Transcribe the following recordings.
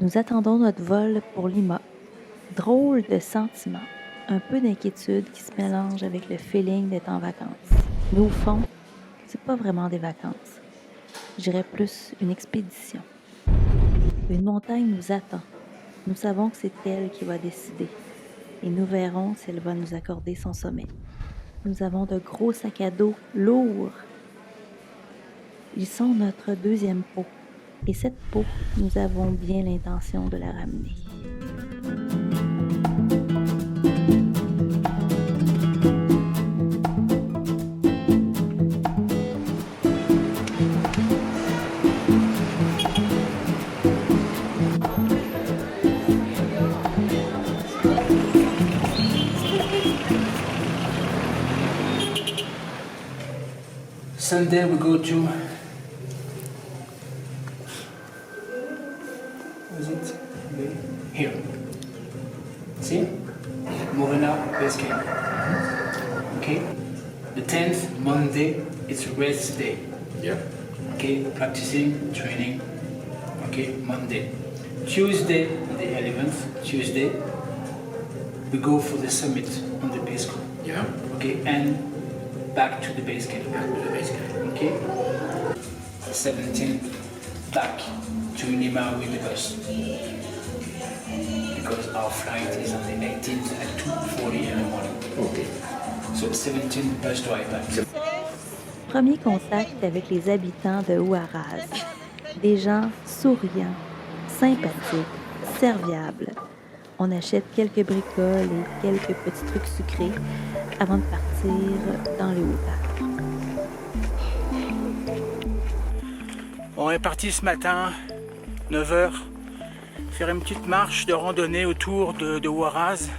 Nous attendons notre vol pour Lima. Drôle de sentiment, un peu d'inquiétude qui se mélange avec le feeling d'être en vacances. Mais au fond, c'est pas vraiment des vacances. Je dirais plus une expédition. Une montagne nous attend. Nous savons que c'est elle qui va décider. Et nous verrons si elle va nous accorder son sommet. Nous avons de gros sacs à dos lourds. Ils sont notre deuxième peau. Et cette peau, nous avons bien l'intention de la ramener. Sunday we go to, was it here? See? Morena base camp. Okay? The 10th, Monday, it's rest day. Yeah. Okay? Practicing, training. Okay? Monday. Tuesday, the 11th, Tuesday, we go for the summit on the base camp. Yeah. Okay? And back to the base camp. Back to the base camp. Okay? 17th, back to Lima with the bus. Because our flight is on the 18th at 2:40 in the morning. Okay. So 17th bus to Ipac. Premier contact avec les habitants de Huaraz. Des gens souriants, sympathiques, serviables. On achète quelques bricoles et quelques petits trucs sucrés avant de partir dans les hauteurs. On est parti ce matin, 9h, faire une petite marche de randonnée autour de Huaraz,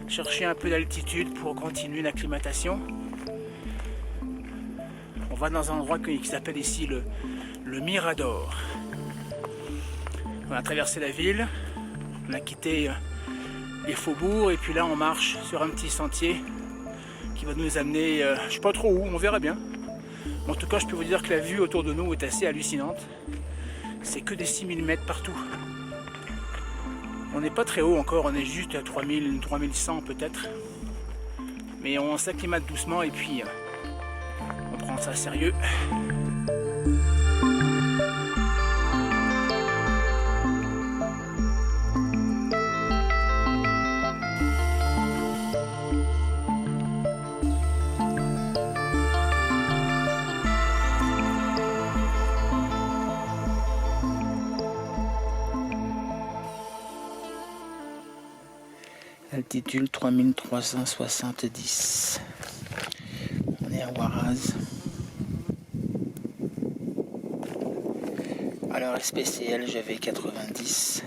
chercher un peu d'altitude pour continuer l'acclimatation. On va dans un endroit qui s'appelle ici le Mirador. On a traversé la ville, on a quitté les faubourgs et puis là on marche sur un petit sentier qui va nous amener, je sais pas trop où, on verra bien. En tout cas, je peux vous dire que la vue autour de nous est assez hallucinante. C'est que des 6000 mètres partout. On n'est pas très haut encore, on est juste à 3000, 3100 peut-être. Mais on s'acclimate doucement et puis on prend ça sérieux. Altitude 3370. On est à Huaraz. Alors SPCL j'avais 90.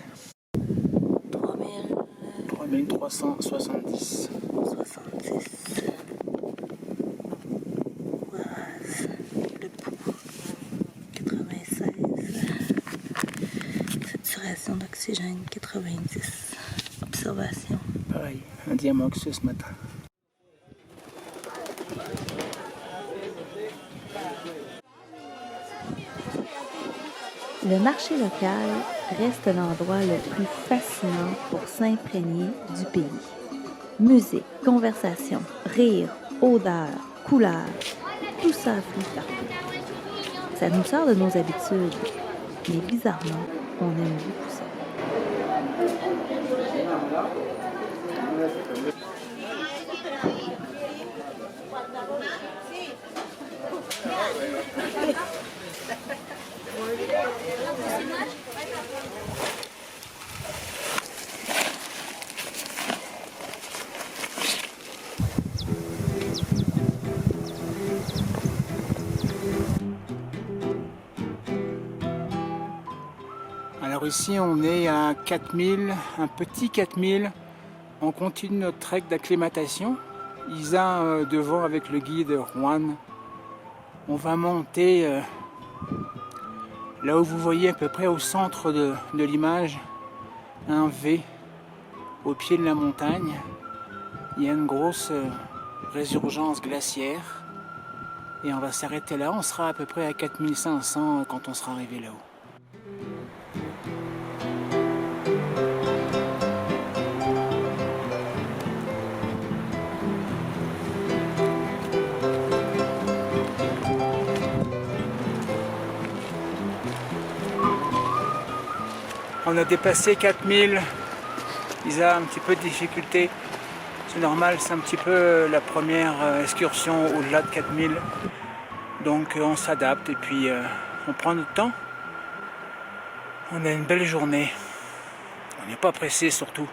3370. 70. Huaraz. Le pouls. 96. Saturation d'oxygène 90. Observation. Pareil, un diamox ce matin. Le marché local reste l'endroit le plus fascinant pour s'imprégner du pays. Musique, conversation, rire, odeur, couleurs, tout ça afflue partout. Ça nous sort de nos habitudes, mais bizarrement, on aime beaucoup ça. Alors ici on est à 4000, un petit 4000. On continue notre trek d'acclimatation. Isa devant avec le guide Juan. On va monter là où vous voyez à peu près au centre de l'image un V au pied de la montagne. Il y a une grosse résurgence glaciaire et on va s'arrêter là. On sera à peu près à 4500 quand on sera arrivé là-haut. On a dépassé 4000. Ils ont un petit peu de difficulté. C'est normal, c'est un petit peu la première excursion au-delà de 4000. Donc on s'adapte et puis on prend notre temps. On a une belle journée. On n'est pas pressé surtout.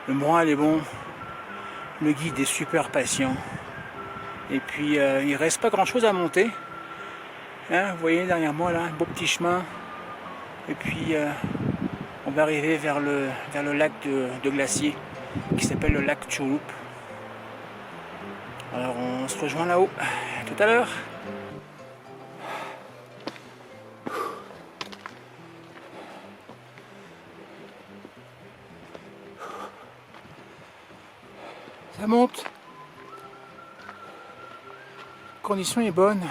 Le moral est bon. Le guide est super patient. Et puis il reste pas grand chose à monter. Hein, vous voyez derrière moi là, un beau petit chemin. Et puis on va arriver vers le lac de glacier qui s'appelle le lac Chulup. Alors on se rejoint là-haut. Tout à l'heure. Ça monte. La condition est bonne.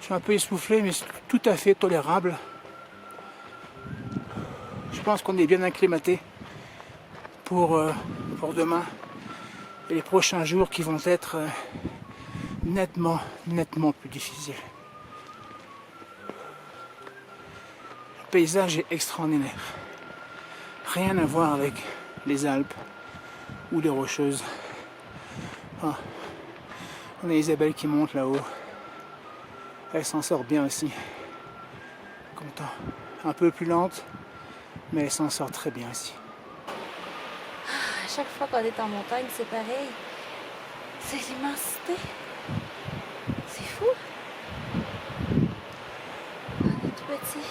Je suis un peu essoufflé, mais c'est tout à fait tolérable. Je pense qu'on est bien acclimaté pour demain et les prochains jours qui vont être nettement plus difficiles. Le paysage est extraordinaire. Rien à voir avec les Alpes ou les Rocheuses. Ah, on a Isabelle qui monte là-haut. Elle s'en sort bien aussi. Content. Un peu plus lente, mais elle s'en sort très bien aussi. À chaque fois qu'on est en montagne, c'est pareil. C'est l'immensité. C'est fou. On est tout petit.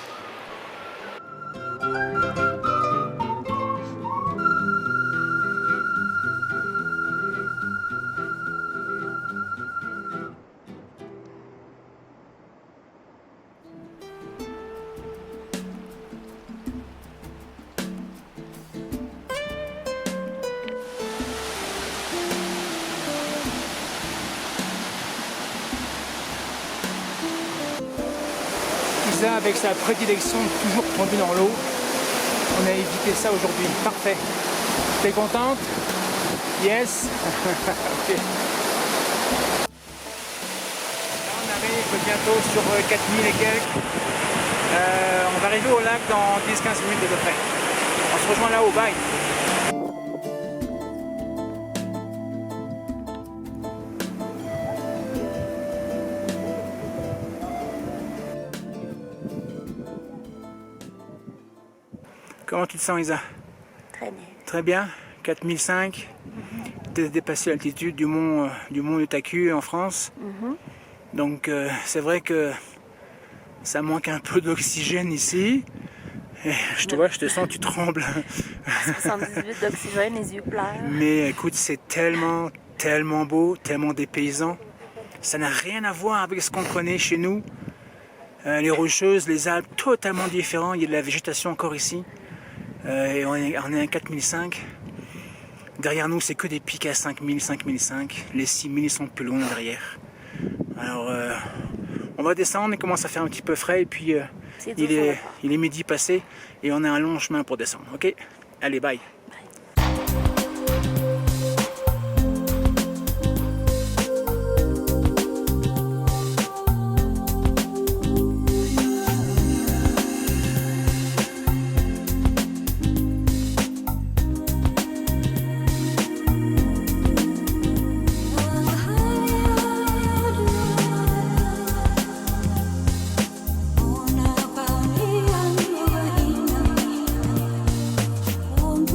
Isa, avec sa prédilection de toujours tomber dans l'eau, on a évité ça aujourd'hui. Parfait. T'es contente? Yes. Ok. Là, on arrive bientôt sur 4000 et quelques. On va arriver au lac dans 10-15 minutes à peu près. On se rejoint là-haut. Bye. Comment tu te sens, Isa? Très bien. Très bien. 4005. Tu as dépassé l'altitude du mont Utaku en France. Donc c'est vrai que ça manque un peu d'oxygène ici. Et je te vois, je te sens, tu trembles. 78 d'oxygène, les yeux pleurent. Mais écoute, c'est tellement beau, tellement dépaysant. Ça n'a rien à voir avec ce qu'on connaît chez nous. Les Rocheuses, les Alpes, totalement différents. Il y a de la végétation encore ici. Et on est à 4005. Derrière nous, c'est que des pics à 5000, 5005. Les 6000 sont plus loin derrière. Alors, on va descendre, il commence à faire un petit peu frais. Et puis, il est midi passé et on a un long chemin pour descendre. Ok? Allez, bye. On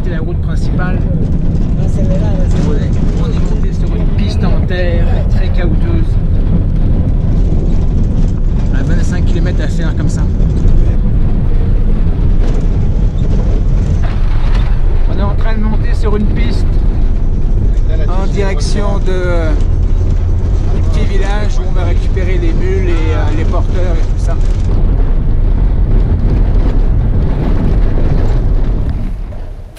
quitter la route principale. On est monté sur une piste en terre très caoutouze. On a 25 km à faire comme ça. On est en train de monter sur une piste en direction du petit village où on va récupérer les mules et les porteurs et tout ça.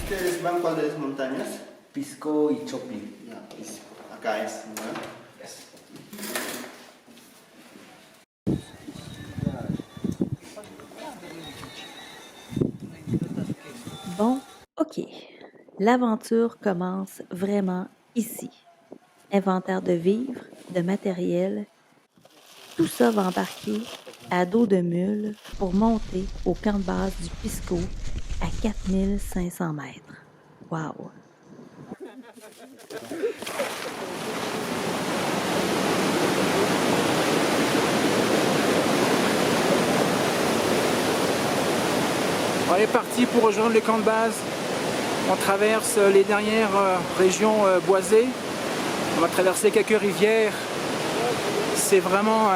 Ustedes van cuáles montañas? Pisco y Chopin. Ya, pues, acá es, ¿no? Bon, OK. L'aventure commence vraiment ici. Inventaire de vivres, de matériel, tout ça va embarquer à dos de mule pour monter au camp de base du Pisco à 4500 mètres. Wow! On est parti pour rejoindre le camp de base. On traverse les dernières régions boisées. On va traverser quelques rivières. C'est vraiment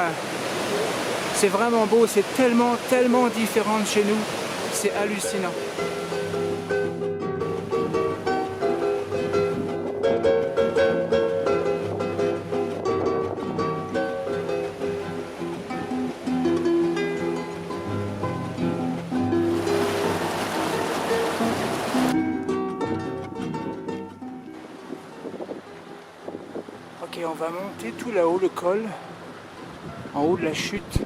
beau. C'est tellement différent de chez nous. C'est hallucinant. Ok, on va monter tout là-haut, le col, en haut de la chute.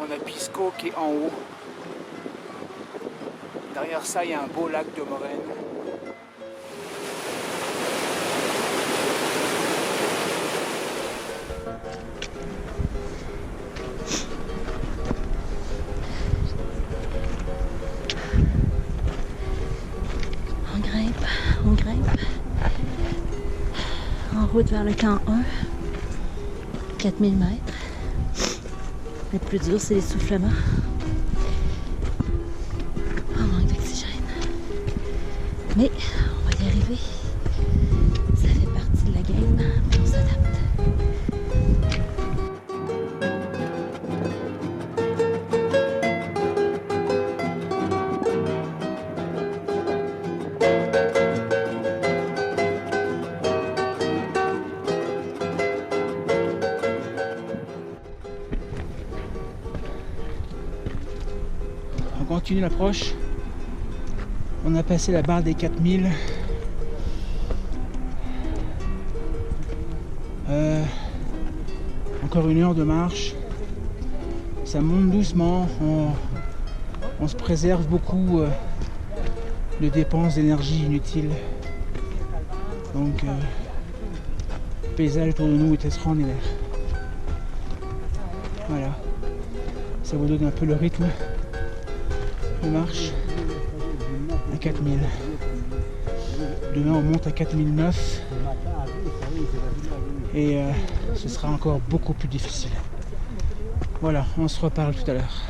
On a Pisco qui est en haut. Derrière ça, il y a un beau lac de moraine. On grimpe. En route vers le camp 1, 4000 mètres. Le plus dur, c'est l'essoufflement. On manque d'oxygène. Mais on va y arriver. Ça fait partie de la game, mais on s'adapte. On continue l'approche. On a passé la barre des 4000. Encore 1 heure de marche. Ça monte doucement. On se préserve beaucoup de dépenses d'énergie inutiles. Donc le paysage autour de nous est extraordinaire. Voilà. Ça vous donne un peu le rythme de marche à 4000. Demain on monte à 4009 et ce sera encore beaucoup plus difficile. Voilà, on se reparle tout à l'heure.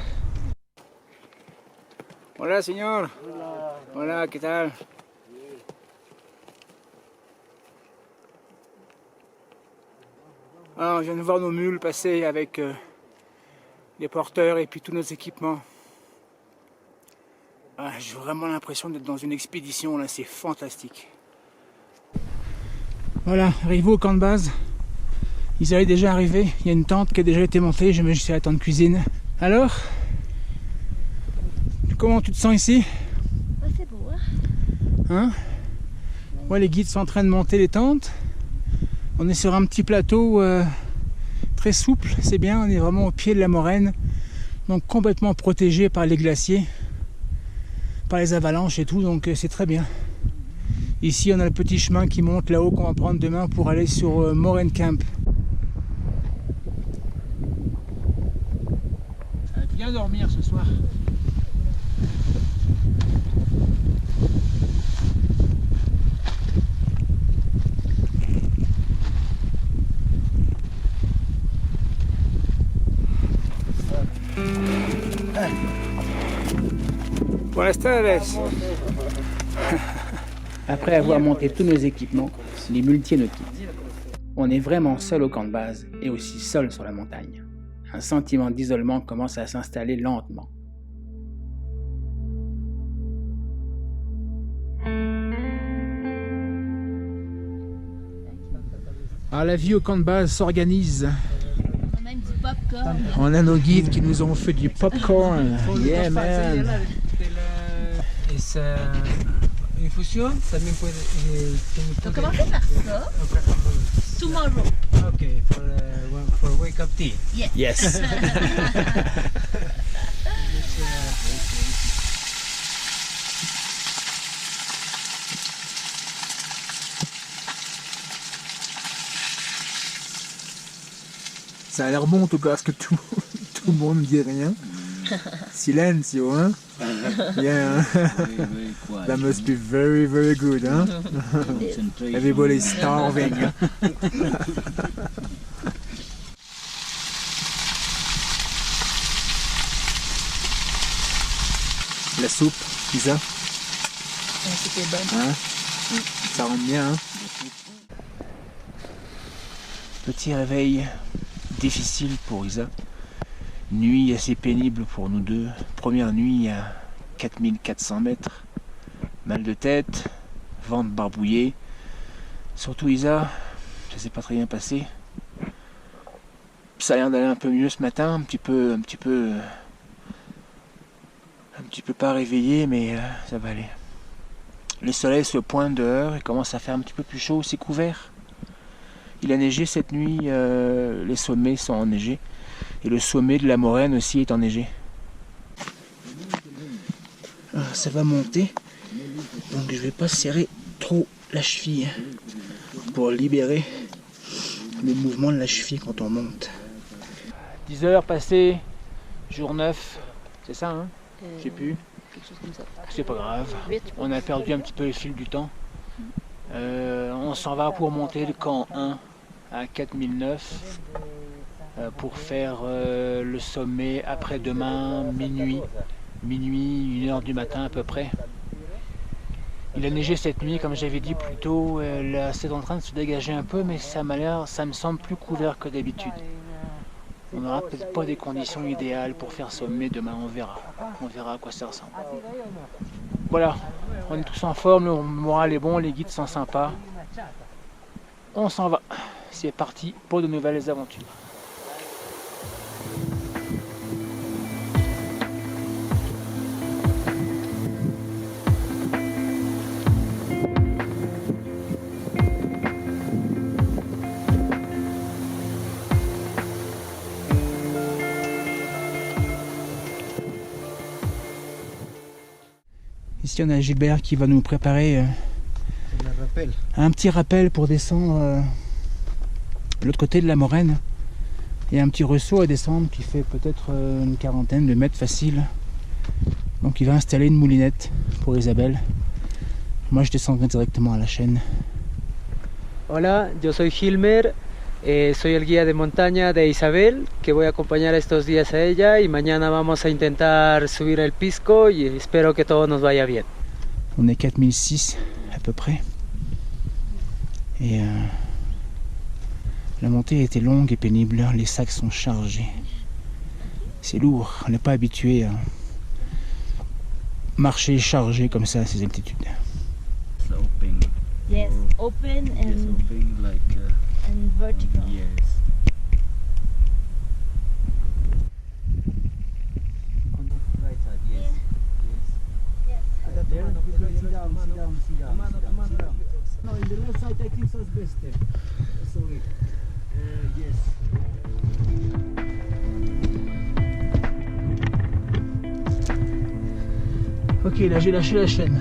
Hola señor. Hola, ¿qué tal? Alors, on vient de voir nos mules passer avec les porteurs et puis tous nos équipements. Ah, j'ai vraiment l'impression d'être dans une expédition là, c'est fantastique. Voilà, arrivé au camp de base. Ils allaient déjà arriver. Il y a une tente qui a déjà été montée. Je me suis à la tente cuisine. Alors, comment tu te sens ici? Ah, c'est beau, hein? Hein? Ouais, les guides sont en train de monter les tentes. On est sur un petit plateau très souple, c'est bien. On est vraiment au pied de la moraine, donc complètement protégé par les glaciers, par les avalanches et tout, donc c'est très bien. Ici, on a le petit chemin qui monte là-haut qu'on va prendre demain pour aller sur Moraine Camp. Ça va bien dormir ce soir. Buenas tardes. Après avoir monté tous nos équipements, les muletiers nous quittent. On est vraiment seul au camp de base et aussi seul sur la montagne. Un sentiment d'isolement commence à s'installer lentement. Alors la vie au camp de base s'organise. On a même du popcorn. On a nos guides qui nous ont fait du popcorn. Yeah man. Infusión también puede. On va commencer par ça. Tomorrow. Okay, for wake up tea. Yes. Ça a l'air bon en tout cas, parce que tout le monde ne dit rien. Silencio, hein? Yeah. That must be very, very good, hein? Everybody's starving. La soupe, Isa? C'était bon. Hein? Ça rend bien, hein? Petit réveil difficile pour Isa. Nuit assez pénible pour nous deux. Première nuit à 4400 mètres. Mal de tête, ventre barbouillé. Surtout Isa, ça s'est pas très bien passé. Ça a l'air d'aller un peu mieux ce matin, un petit peu pas réveillé, mais ça va aller. Le soleil se pointe dehors et commence à faire un petit peu plus chaud, c'est couvert. Il a neigé cette nuit, les sommets sont enneigés. Et le sommet de la moraine aussi est enneigé. Ça va monter, donc je vais pas serrer trop la cheville pour libérer le mouvement de la cheville quand on monte. 10 heures passées, jour 9, c'est ça hein? Je sais plus. Quelque chose comme ça. C'est pas grave, 8, on a perdu un petit peu le fil du temps. On s'en va pour monter le camp 1 à 4009 pour faire le sommet après-demain, minuit, 1h du matin à peu près. Il a neigé cette nuit, comme j'avais dit plus tôt, c'est en train de se dégager un peu, mais ça me semble plus couvert que d'habitude. On n'aura peut-être pas des conditions idéales pour faire sommet demain, on verra à quoi ça ressemble. Voilà, on est tous en forme, le moral est bon, les guides sont sympas. On s'en va, c'est parti pour de nouvelles aventures. Ici on a Gilbert qui va nous préparer un petit rappel pour descendre de l'autre côté de la moraine. Il y a un petit ressaut à descendre qui fait peut-être une quarantaine de mètres facile. Donc il va installer une moulinette pour Isabelle. Moi je descendrai directement à la chaîne. Hola, yo soy Gilmer, soy el guía de montaña de Isabel, que voy a acompañar estos días a ella y mañana vamos a intentar subir el Pisco y espero que todo nos vaya bien. On est 4006 à peu près. Et la montée a été longue et pénible, les sacs sont chargés. C'est lourd, on n'est pas habitué à marcher chargé comme ça à ces altitudes. Yes, open and vertical. No, in the left side I think so is best. Sorry. Yes. Ok, là j'ai lâché la chaîne.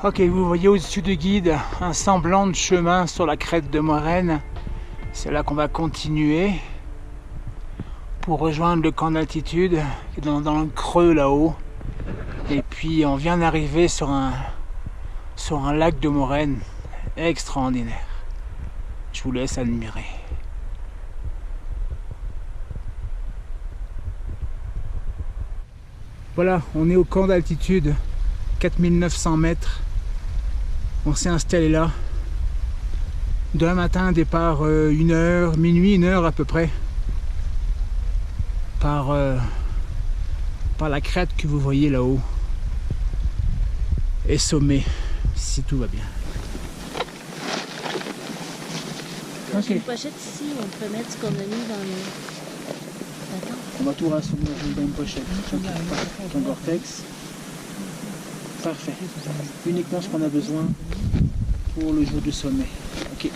Ok, vous voyez au-dessus du guide un semblant de chemin sur la crête de Morène. C'est là qu'on va continuer pour rejoindre le camp d'altitude qui est dans le creux là-haut. Et puis on vient d'arriver sur un lac de Morène extraordinaire. Je vous laisse admirer. Voilà, on est au camp d'altitude, 4900 mètres. On s'est installé là. Demain matin, départ 1h, minuit, 1h à peu près. Par la crête que vous voyez là-haut. Et sommet, si tout va bien. J'ai une pochette ici où on peut mettre ce qu'on a mis dans le... Attends. On va tout rassembler dans une pochette. Ton Gore-Tex. Parfait. Uniquement ce qu'on a besoin pour le jour du sommet. Ok.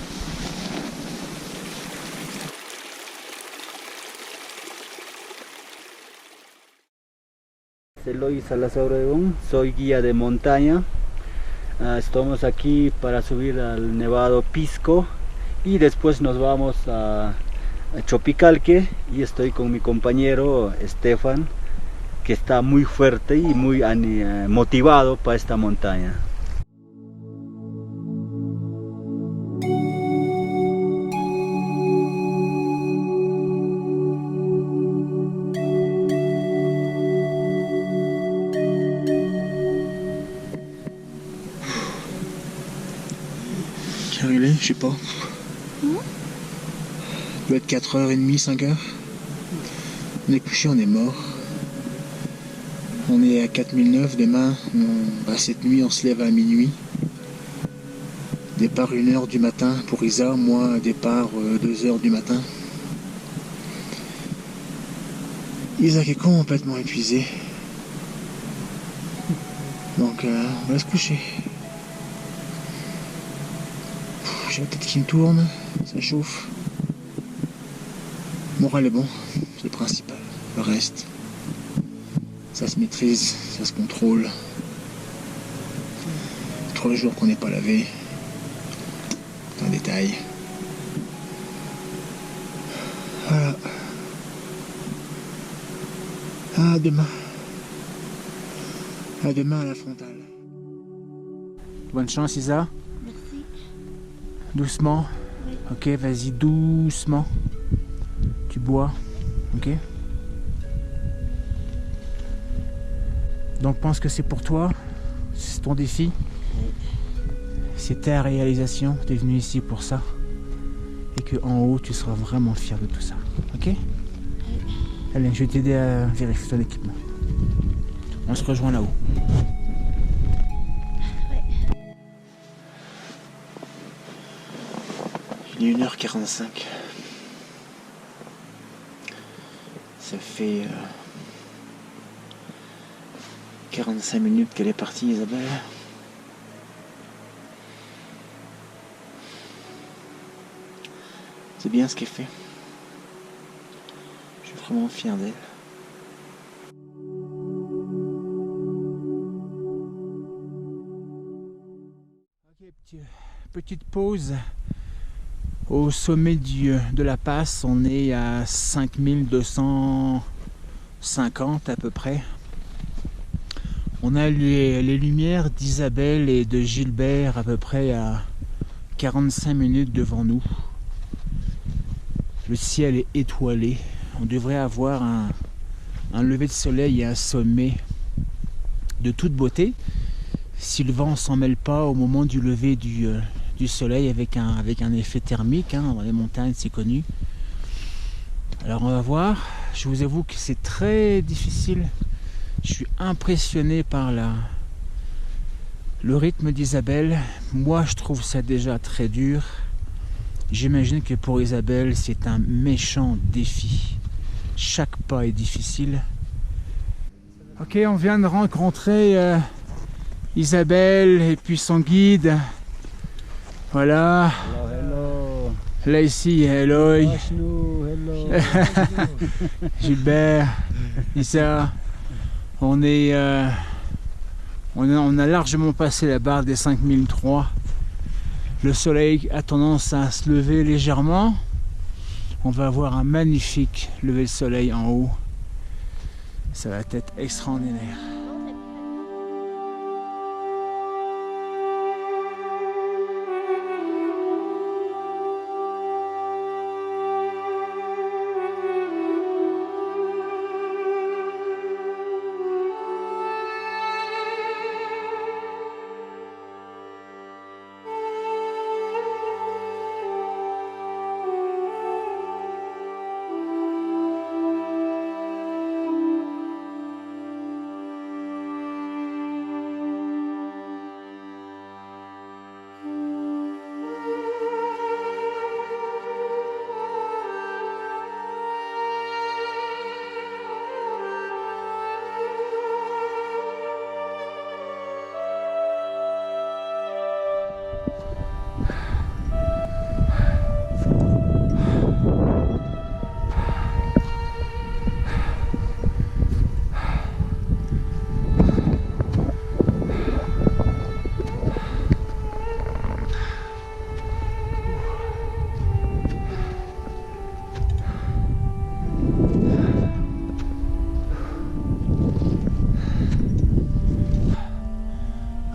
Eloy Salazar Obregón, soy guía de montaña. Estamos aquí para subir al Nevado Pisco y después nos vamos a Chopicalque y estoy con mi compañero Stefan, que está muy fuerte y muy motivado para esta montaña. Quelle heure il est? Je sais pas. Il doit être 4h30, 5h. On est couché, on est mort. On est à 4009 demain. Cette nuit, on se lève à minuit. Départ 1h du matin pour Isa. Moi, départ 2h du matin. Isa qui est complètement épuisé. Donc, on va se coucher. J'ai la tête qui me tourne, ça chauffe. Moral est bon, c'est le principal. Le reste, ça se maîtrise, ça se contrôle. 3 jours qu'on n'est pas lavé. C'est un détail. Voilà. À demain. À demain à la frontale. Bonne chance, Isa. Doucement. Oui. Ok, vas-y, doucement. Tu bois. Ok. Donc pense que c'est pour toi. C'est ton défi. C'est ta réalisation. Tu es venu ici pour ça. Et que en haut, tu seras vraiment fier de tout ça. Ok. Allez, je vais t'aider à vérifier ton équipement. On se rejoint là-haut. Il est 1h45. Ça fait 45 minutes qu'elle est partie, Isabelle. C'est bien ce qu'elle fait. Je suis vraiment fier d'elle. Ok, petite pause. Au sommet de la passe, on est à 5250 à peu près. On a les lumières d'Isabelle et de Gilbert à peu près à 45 minutes devant nous. Le ciel est étoilé. On devrait avoir un lever de soleil et un sommet de toute beauté. Si le vent ne s'en mêle pas au moment du lever du soleil avec un effet thermique, hein, dans les montagnes c'est connu. Alors on va voir. Je vous avoue que c'est très difficile. Je suis impressionné par le rythme d'Isabelle. Moi je trouve ça déjà très dur. J'imagine que pour Isabelle c'est un méchant défi. Chaque pas est difficile. Ok, on vient de rencontrer Isabelle et puis son guide. Voilà. Hello, Là ici, Eloy, hello. Gilbert, Isa. On est On a largement passé la barre des 5003. Le soleil a tendance à se lever légèrement. On va avoir un magnifique lever de soleil en haut. Ça va être extraordinaire.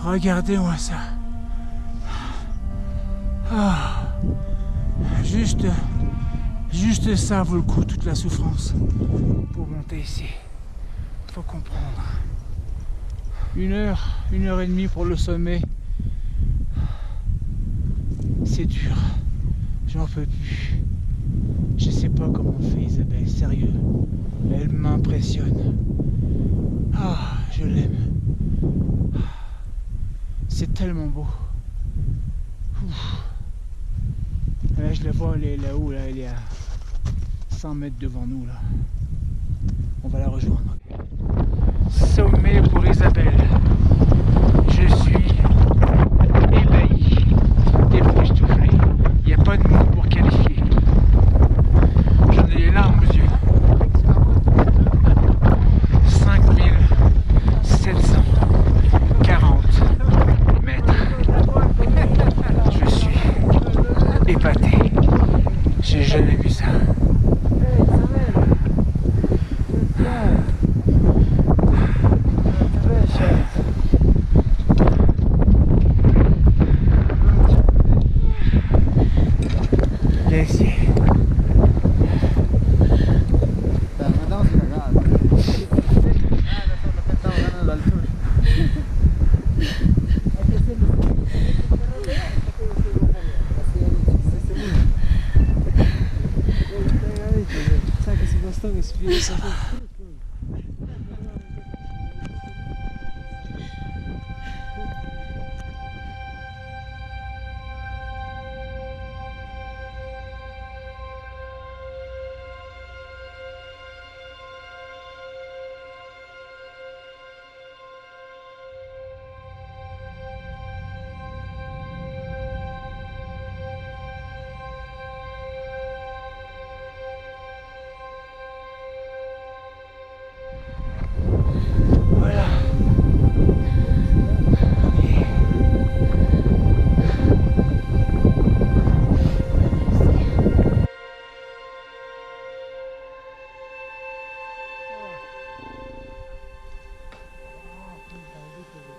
Regardez-moi ça. Ah, juste ça vaut le coup, toute la souffrance pour monter ici. Faut comprendre. 1 heure et demie pour le sommet. C'est dur. J'en peux plus. Je sais pas comment on fait, Isabelle, sérieux. Elle m'impressionne. Ah, je l'aime. C'est tellement beau. Ouf. Là, je la vois, elle est là-haut, là, elle est à 100 mètres devant nous, là. On va la rejoindre. Sommet pour Isabelle. Je suis ébahi, époustouflé. Il n'y a pas de mots pour qualifier. J'en ai les larmes aux yeux. 5740 mètres. Je suis épaté. J'ai jamais vu ça.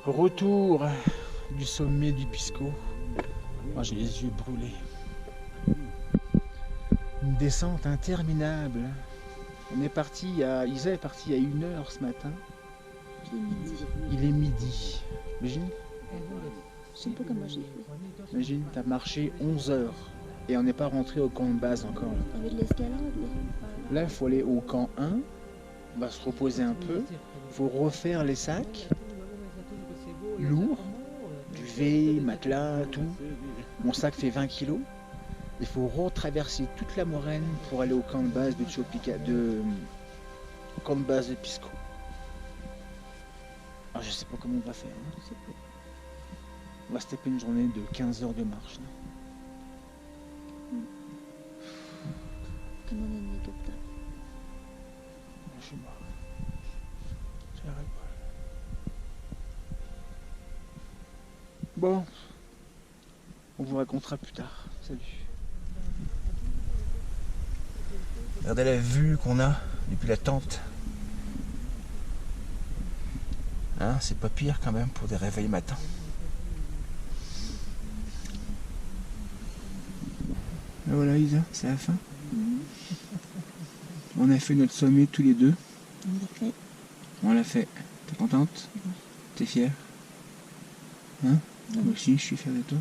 Retour du sommet du Pisco. Moi j'ai les yeux brûlés. Une descente interminable. On est parti Isa est parti il y a 1 heure ce matin. Il est midi. Imagine. Je sais pas comment j'ai fait. Imagine, t'as marché 11 heures et on n'est pas rentré au camp de base encore. Avec de l'escalade, Là, il faut aller au camp 1. On va se reposer un peu. Il faut refaire les sacs. Lourd, duvet, matelas, tout. Mon sac fait 20 kg. Il faut retraverser toute la moraine pour aller au camp de base de camp de base de Pisco. Alors, je sais pas comment on va faire. Hein. On va se taper une journée de 15 heures de marche. Là. Comment on est hélicoptère? Je suis mort. J'arrête pas. Bon, on vous racontera plus tard. Salut. Regardez la vue qu'on a depuis la tente. Hein, c'est pas pire quand même pour des réveils matins. Et voilà Isa, c'est la fin. On a fait notre sommet tous les deux. On l'a fait. T'es contente? T'es fière? Hein? Moi aussi, je suis fier de toi.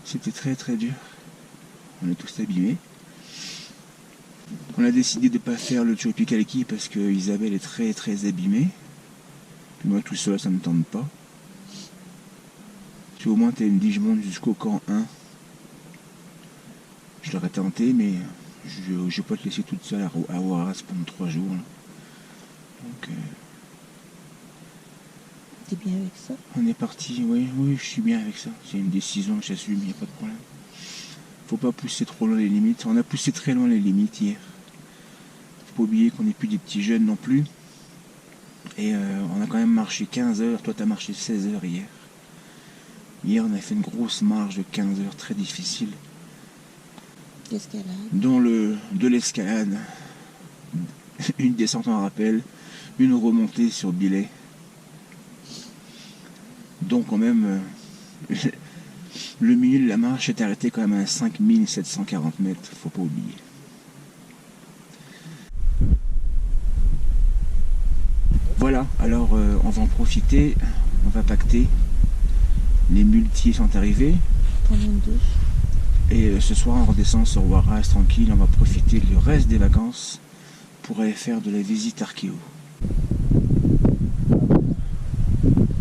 C'était très très dur. On est tous abîmés. On a décidé de ne pas faire le Tropical Key parce que Isabelle est très très abîmée. Puis moi tout seul ça ne me tente pas. Si au moins tu me dit je monte jusqu'au camp 1, je l'aurais tenté, mais je ne vais pas te laisser toute seule à Ouaras pendant 3 jours. Là. Donc t'es bien avec ça? On est parti, oui, je suis bien avec ça. C'est une décision que j'assume, il n'y a pas de problème. Faut pas pousser trop loin les limites. On a poussé très loin les limites hier. Faut pas oublier qu'on n'est plus des petits jeunes non plus. Et on a quand même marché 15 heures. Toi, tu as marché 16 heures hier. Hier, on a fait une grosse marche de 15 heures, très difficile. L'escalade. Dont de l'escalade, une descente en rappel, une remontée sur billet. Donc quand même, le milieu de la marche est arrêté quand même à 5740 mètres, faut pas oublier. Voilà, alors on va en profiter, on va pacter. Les muletiers sont arrivés. Prendre une douche. Et ce soir on redescend sur Ouaras tranquille, on va profiter le reste des vacances pour aller faire de la visite archéo.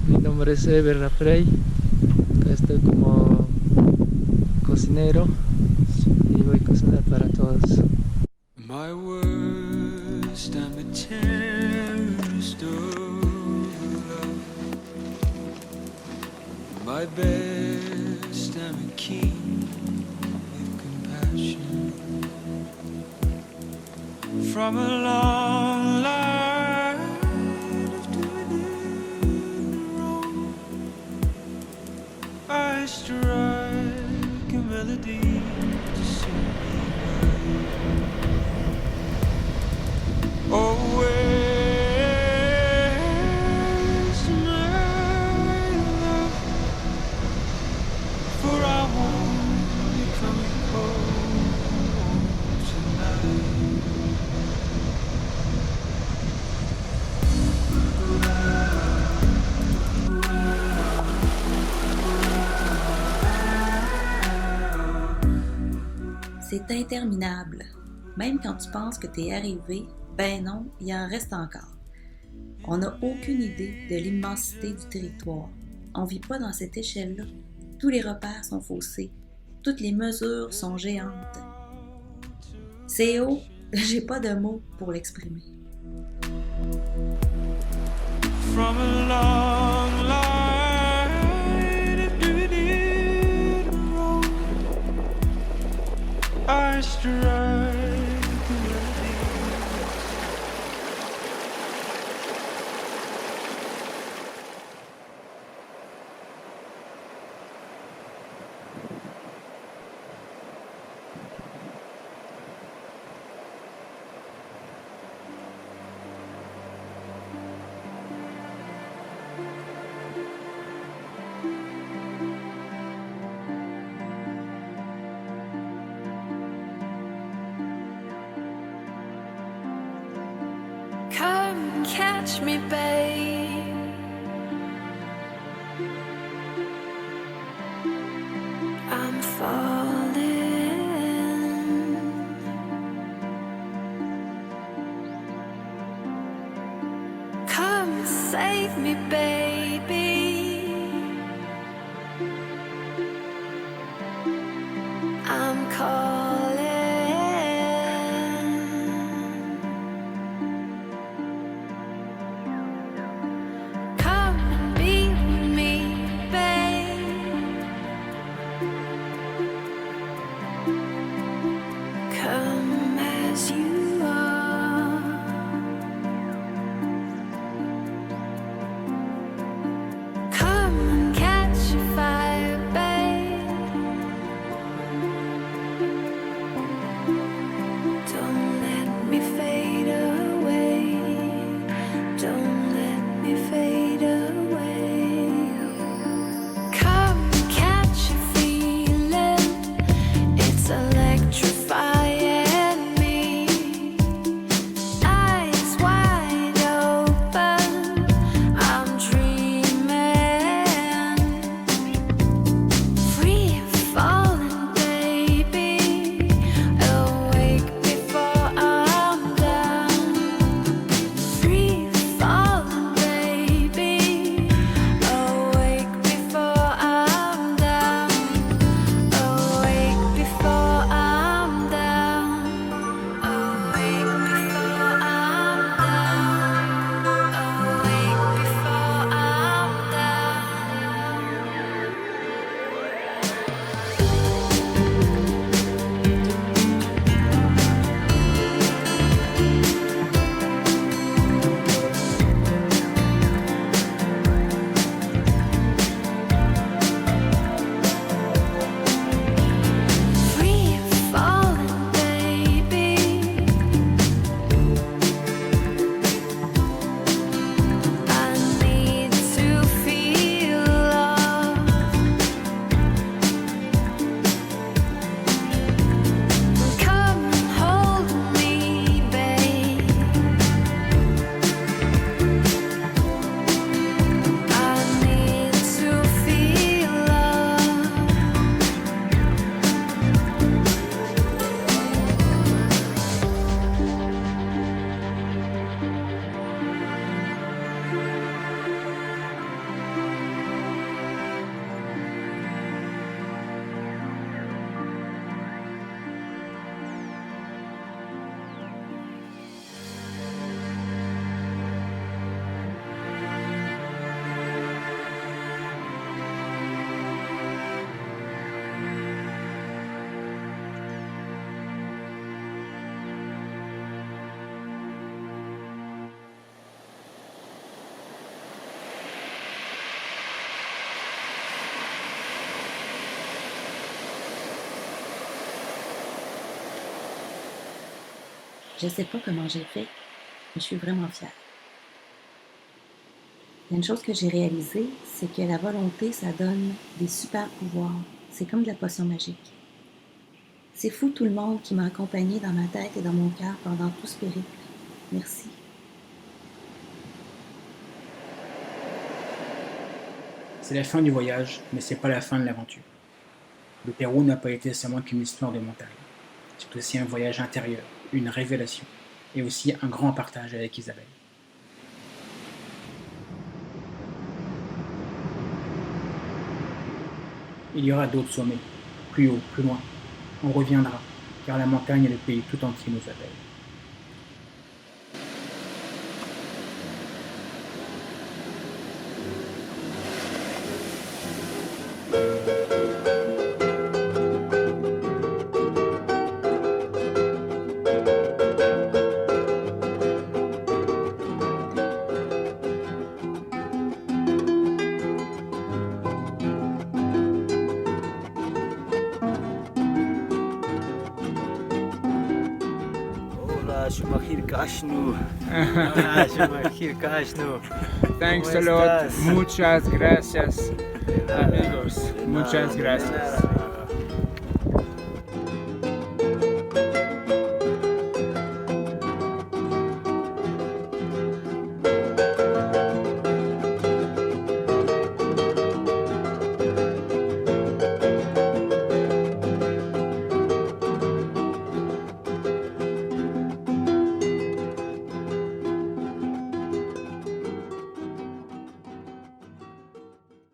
Mi nombre es Eber Rafrey, acá estoy como cocinero y voy a cocinar para todos. My worst, I'm a terrorist of love. My best, I'm a king with compassion. From a long line of doing it wrong, I strike a melody to suit me right. Oh, where's my love? For I won't be coming home tonight. C'est interminable. Même quand tu penses que t'es arrivé, ben non, il en reste encore. On n'a aucune idée de l'immensité du territoire. On vit pas dans cette échelle-là. Tous les repères sont faussés. Toutes les mesures sont géantes. C'est haut, j'ai pas de mots pour l'exprimer. From a long line of doing it wrong, I strike a melody. Come catch me, babe. I'm falling. Come save me, baby. I'm calling. Come and be with me, babe. Come as you are. Come and catch Je sais pas comment j'ai fait, mais je suis vraiment fière. Il y a une chose que j'ai réalisée, c'est que la volonté, ça donne des super pouvoirs. C'est comme de la potion magique. C'est fou tout le monde qui m'a accompagnée dans ma tête et dans mon cœur pendant tout ce périple. Merci. C'est la fin du voyage, mais c'est pas la fin de l'aventure. Le Pérou n'a pas été seulement qu'une histoire de montagne. C'est aussi un voyage intérieur, une révélation, et aussi un grand partage avec Isabelle. Il y aura d'autres sommets, plus haut, plus loin. On reviendra, car la montagne et le pays tout entier nous appellent. Hola, Shumahir Kashnu. Shumahir Kashnu. Thanks ¿Cómo a lot. estás? Muchas gracias, amigos. Muchas gracias.